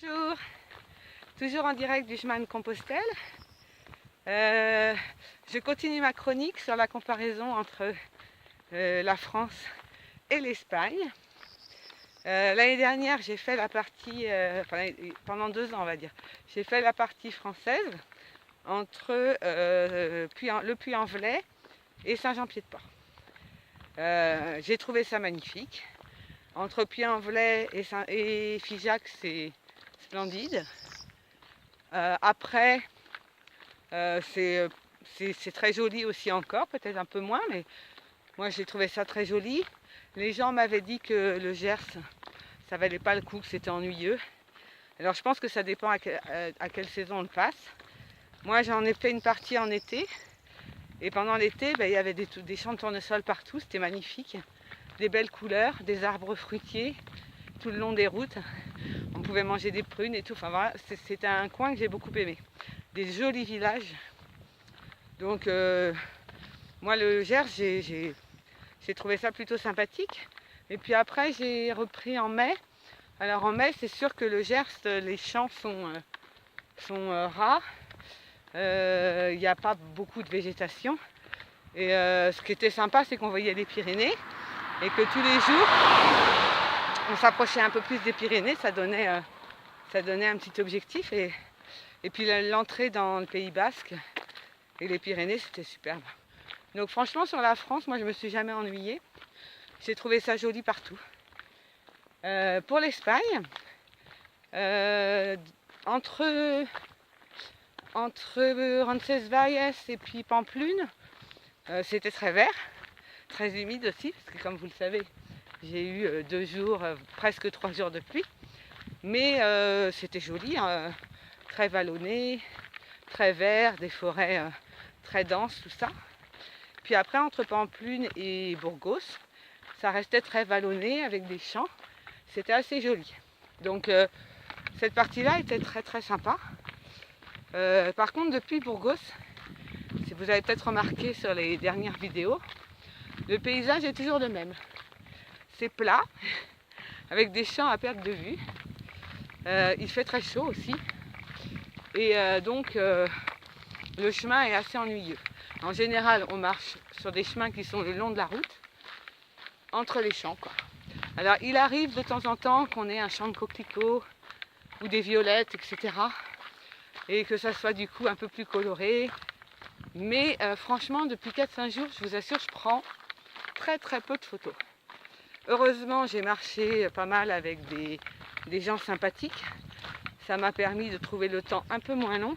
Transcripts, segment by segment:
Bonjour, toujours en direct du chemin de Compostelle. Je continue ma chronique sur la comparaison entre la France et l'Espagne. L'année dernière, j'ai fait la partie, pendant 2 ans on va dire, j'ai fait la partie française entre le Puy-en-Velay et Saint-Jean-Pied-de-Port. J'ai trouvé ça magnifique. Entre Puy-en-Velay et Figeac, c'est splendide. Après, c'est très joli aussi encore, peut-être un peu moins, mais moi j'ai trouvé ça très joli. Les gens m'avaient dit que le Gers, ça valait pas le coup, que c'était ennuyeux. Alors je pense que ça dépend à quelle saison on le passe. Moi j'en ai fait une partie en été, et pendant l'été, il y avait des champs de tournesol partout, c'était magnifique. Des belles couleurs, des arbres fruitiers tout le long des routes. On pouvait manger des prunes et tout. Enfin voilà, c'était un coin que j'ai beaucoup aimé. Des jolis villages. Donc moi le Gers, j'ai trouvé ça plutôt sympathique. Et puis après j'ai repris en mai. Alors en mai, c'est sûr que le Gers, les champs sont rares. Il n'y a pas beaucoup de végétation. Et ce qui était sympa, c'est qu'on voyait les Pyrénées. Et que tous les jours, on s'approchait un peu plus des Pyrénées, ça donnait un petit objectif. Et puis l'entrée dans le Pays Basque et les Pyrénées, c'était superbe. Donc franchement, sur la France, moi je me suis jamais ennuyée. J'ai trouvé ça joli partout. Pour l'Espagne, entre Roncesvalles et puis Pampelune, c'était très vert. Très humide aussi, parce que comme vous le savez, j'ai eu 2 jours, presque 3 jours de pluie. Mais c'était joli, hein, très vallonné, très vert, des forêts très denses, tout ça. Puis après, entre Pampelune et Burgos, ça restait très vallonné avec des champs. C'était assez joli. Donc cette partie-là était très très sympa. Par contre, depuis Burgos, si vous avez peut-être remarqué sur les dernières vidéos, le paysage est toujours le même. C'est plat, avec des champs à perte de vue. Il fait très chaud aussi. Et donc, le chemin est assez ennuyeux. En général, on marche sur des chemins qui sont le long de la route, entre les champs, quoi. Alors, il arrive de temps en temps qu'on ait un champ de coquelicots ou des violettes, etc. Et que ça soit du coup un peu plus coloré. Mais franchement, depuis 4-5 jours, je vous assure, je prends très très peu de photos. Heureusement, j'ai marché pas mal avec des gens sympathiques. Ça m'a permis de trouver le temps un peu moins long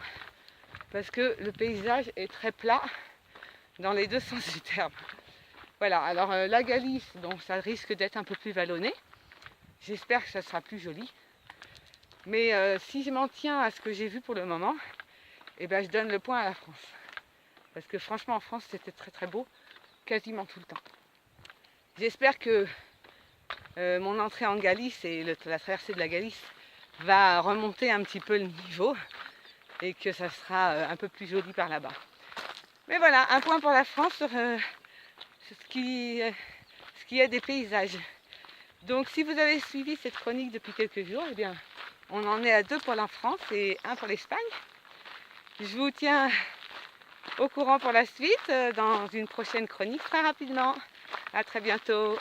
parce que le paysage est très plat dans les deux sens du terme. Voilà, alors la Galice, donc ça risque d'être un peu plus vallonné. J'espère que ça sera plus joli. Mais si je m'en tiens à ce que j'ai vu pour le moment, eh ben, je donne le point à la France. Parce que franchement, en France, c'était très très beau, quasiment tout le temps. J'espère que mon entrée en Galice et la traversée de la Galice va remonter un petit peu le niveau et que ça sera un peu plus joli par là-bas. Mais voilà, un point pour la France sur ce qui est des paysages. Donc si vous avez suivi cette chronique depuis quelques jours, eh bien, on en est à 2 pour la France et 1 pour l'Espagne. Je vous tiens au courant pour la suite dans une prochaine chronique très rapidement. À très bientôt.